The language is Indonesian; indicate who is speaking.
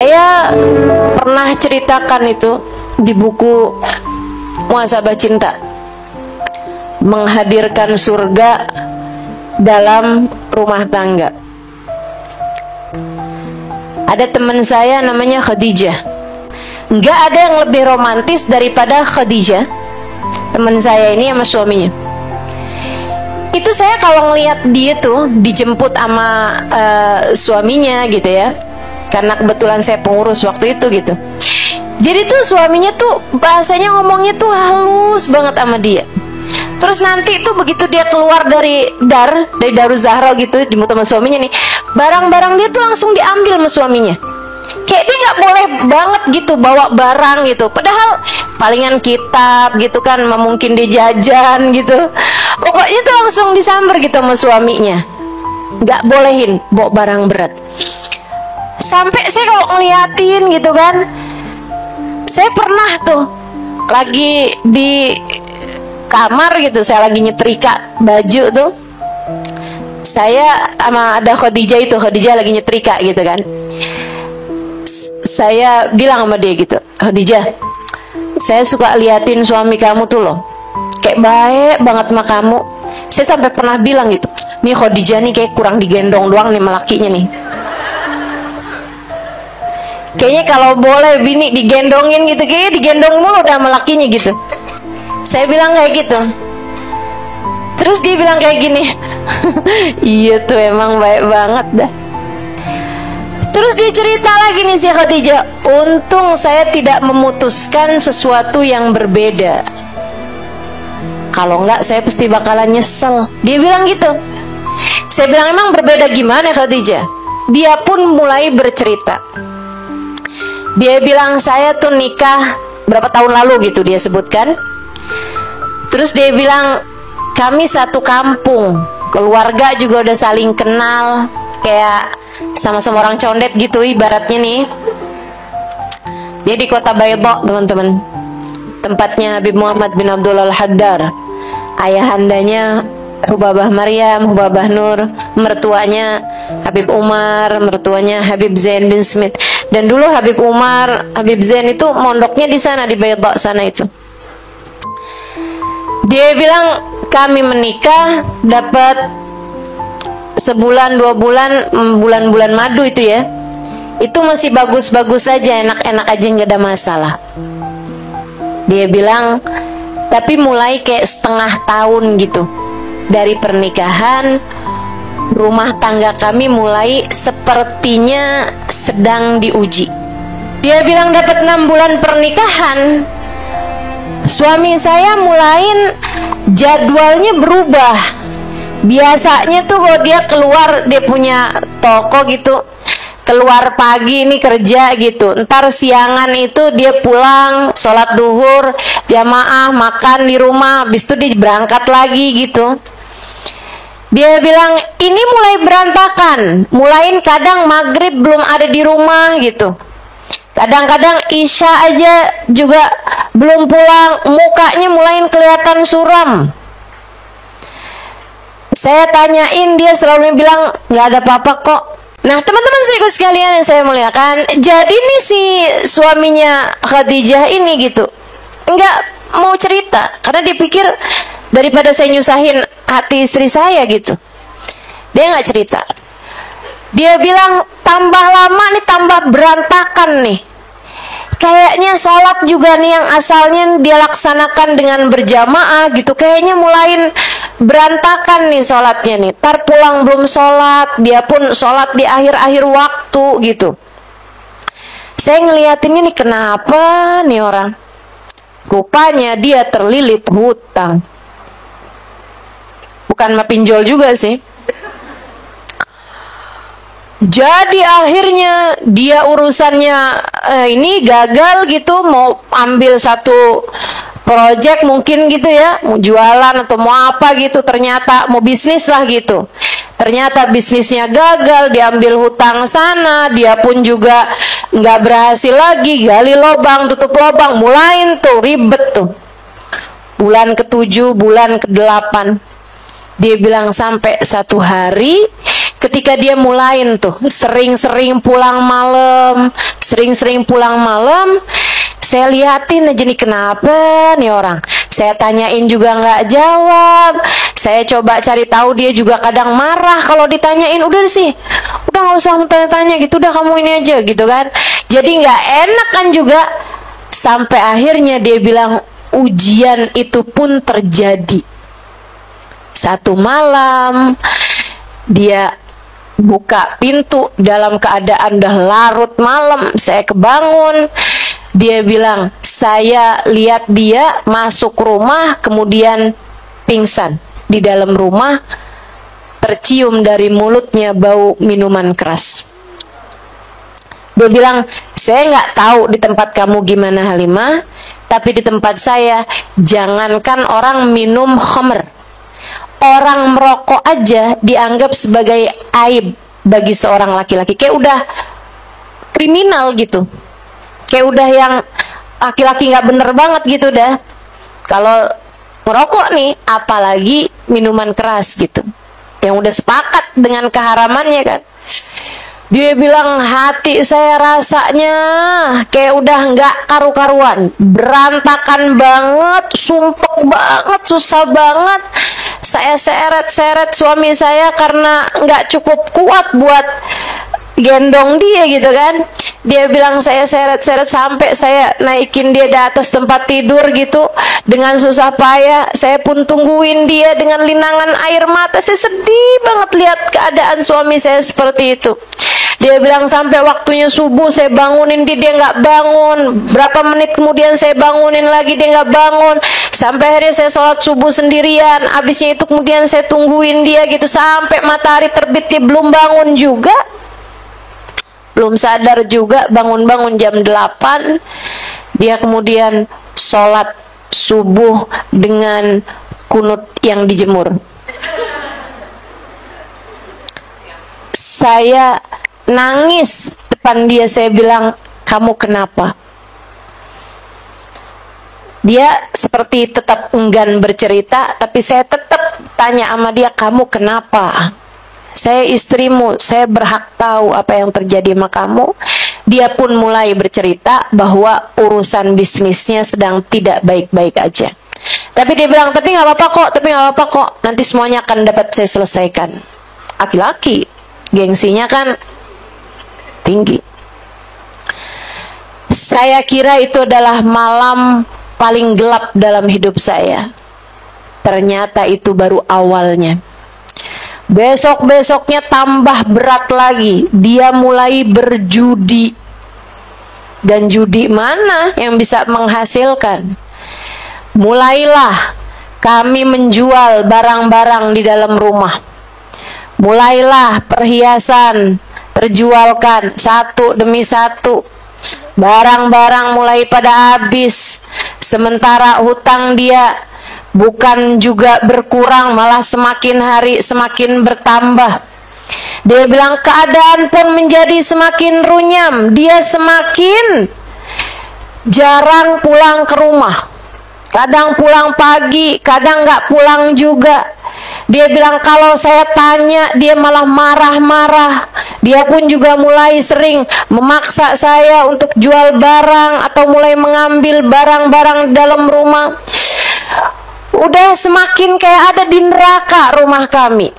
Speaker 1: Saya pernah ceritakan itu di buku Muhasabah Cinta, menghadirkan surga dalam rumah tangga. Ada teman saya namanya Khadijah. Nggak ada yang lebih romantis daripada Khadijah, teman saya ini sama suaminya. Itu saya kalau ngelihat dia tuh dijemput sama suaminya gitu ya, karena kebetulan saya pengurus waktu itu gitu. Jadi tuh suaminya tuh bahasanya ngomongnya tuh halus banget sama dia. Terus nanti tuh begitu dia keluar dari Daruz Zahra gitu, dijemput sama suaminya nih, barang-barang dia tuh langsung diambil sama suaminya. Kayak dia nggak boleh banget gitu bawa barang gitu. Padahal palingan kitab gitu kan, mungkin dia jajan gitu. Pokoknya tuh langsung disamber gitu sama suaminya. Nggak bolehin bawa barang berat. Sampai saya kalau ngeliatin gitu kan, saya pernah tuh lagi di kamar gitu, saya lagi nyetrika baju tuh. Saya sama ada Khadijah lagi nyetrika gitu kan. Saya bilang sama dia gitu, Khadijah, saya suka liatin suami kamu tuh loh, kayak baik banget sama kamu. Saya sampai pernah bilang gitu, nih Khadijah nih kayak kurang digendong doang nih sama lakinya nih. Kayaknya kalau boleh bini digendongin gitu, kayaknya digendong mulu udah sama lakinya gitu. Saya bilang kayak gitu. Terus dia bilang kayak gini, iya tuh emang baik banget dah. Terus dia cerita lagi nih si Khadijah, untung saya tidak memutuskan sesuatu yang berbeda. Kalau enggak saya pasti bakalan nyesel. Dia bilang gitu. Saya bilang emang berbeda gimana Khadijah? Dia pun mulai bercerita. Dia bilang saya tuh nikah berapa tahun lalu gitu dia sebutkan. Terus dia bilang kami satu kampung, keluarga juga udah saling kenal, kayak sama-sama orang condet gitu ibaratnya nih. Dia di kota Baydha teman-teman, tempatnya Habib Muhammad bin Abdullah Al-Haddar, ayahandanya Hubabah Maryam, Hubabah Nur, mertuanya Habib Umar, mertuanya Habib Zain bin Smith. Dan dulu Habib Umar, Habib Zain itu mondoknya di sana di Baydha sana itu. Dia bilang kami menikah dapat sebulan 2 bulan, bulan-bulan madu itu ya, itu masih bagus-bagus saja, enak-enak aja, nggak ada masalah. Dia bilang tapi mulai kayak setengah tahun gitu dari pernikahan, rumah tangga kami mulai sepertinya sedang diuji. Dia bilang dapat 6 bulan pernikahan, suami saya mulai jadwalnya berubah. Biasanya tuh kalau dia keluar, dia punya toko gitu, keluar pagi nih kerja gitu, ntar siangan itu dia pulang sholat duhur jamaah, makan di rumah, habis itu dia berangkat lagi gitu. Dia bilang ini mulai berantakan, mulai kadang maghrib belum ada di rumah gitu, kadang-kadang isya aja juga belum pulang, mukanya mulai kelihatan suram. Saya tanyain, dia selalu bilang nggak ada apa-apa kok. Nah teman-teman saya sekalian yang saya muliakan, jadi nih si suaminya Khadijah ini gitu nggak mau cerita, karena dia pikir daripada saya nyusahin hati istri saya gitu, dia nggak cerita. Dia bilang tambah lama nih tambah berantakan nih, kayaknya sholat juga nih yang asalnya dia laksanakan dengan berjamaah gitu, kayaknya mulai berantakan nih sholatnya nih. Ntar pulang belum sholat, dia pun sholat di akhir-akhir waktu gitu. Saya ngeliatinnya nih, kenapa nih orang? Rupanya dia terlilit hutang. Bukan mah pinjol juga sih. Jadi akhirnya dia urusannya ini gagal gitu, mau ambil satu project mungkin gitu ya, mau jualan atau mau apa gitu, ternyata mau bisnis lah gitu, ternyata bisnisnya gagal, diambil hutang sana, dia pun juga nggak berhasil lagi, gali lubang tutup lubang, mulain tuh ribet tuh. Bulan ke-7, bulan ke-8, dia bilang sampai satu hari ketika dia mulain tuh sering-sering pulang malam, saya liatin aja nih kenapa nih orang. Saya tanyain juga nggak jawab. Saya coba cari tahu, dia juga kadang marah kalau ditanyain. Udah sih, udah nggak usah tanya-tanya gitu, udah kamu ini aja gitu kan. Jadi nggak enak kan juga. Sampai akhirnya dia bilang ujian itu pun terjadi. Satu malam dia buka pintu dalam keadaan udah larut malam. Saya kebangun. Dia bilang, saya lihat dia masuk rumah kemudian pingsan. Di dalam rumah tercium dari mulutnya bau minuman keras. Dia bilang, saya nggak tahu di tempat kamu gimana Halimah, tapi di tempat saya jangankan orang minum khamr, orang merokok aja dianggap sebagai aib bagi seorang laki-laki. Kayak udah kriminal gitu. Kayak udah yang laki-laki nggak bener banget gitu dah. Kalau merokok nih, apalagi minuman keras gitu, yang udah sepakat dengan keharamannya kan. Dia bilang hati saya rasanya kayak udah nggak karu-karuan, berantakan banget, sumpek banget, susah banget. Saya seret-seret suami saya karena nggak cukup kuat buat gendong dia gitu kan. Dia bilang saya seret-seret sampai saya naikin dia di atas tempat tidur gitu dengan susah payah. Saya pun tungguin dia dengan linangan air mata. Saya sedih banget lihat keadaan suami saya seperti itu. Dia bilang sampai waktunya subuh saya bangunin dia nggak bangun. Berapa menit kemudian saya bangunin lagi, dia nggak bangun. Sampai akhirnya saya sholat subuh sendirian. Habisnya itu kemudian saya tungguin dia gitu sampai matahari terbit, dia belum bangun juga. Belum sadar juga, bangun-bangun jam 8. Dia kemudian sholat subuh dengan kunut yang dijemur. Saya nangis depan dia, saya bilang, kamu kenapa? Dia seperti tetap enggan bercerita, tapi saya tetap tanya sama dia, kamu kenapa? Saya istrimu, saya berhak tahu apa yang terjadi sama kamu. Dia pun mulai bercerita bahwa urusan bisnisnya sedang tidak baik-baik aja. Tapi dia bilang, tapi nggak apa-apa kok, nanti semuanya akan dapat saya selesaikan. Laki-laki, gengsinya kan tinggi. Saya kira itu adalah malam paling gelap dalam hidup saya. Ternyata itu baru awalnya. Besok-besoknya tambah berat lagi. Dia mulai berjudi. Dan judi mana yang bisa menghasilkan? Mulailah kami menjual barang-barang di dalam rumah. Mulailah perhiasan terjualkan satu demi satu. Barang-barang mulai pada habis. Sementara hutang dia bukan juga berkurang, malah semakin hari semakin bertambah. Dia bilang keadaan pun menjadi semakin runyam. Dia semakin jarang pulang ke rumah. Kadang pulang pagi, kadang nggak pulang juga. Dia bilang kalau saya tanya dia malah marah-marah. Dia pun juga mulai sering memaksa saya untuk jual barang atau mulai mengambil barang-barang dalam rumah. Udah semakin kayak ada di neraka rumah kami.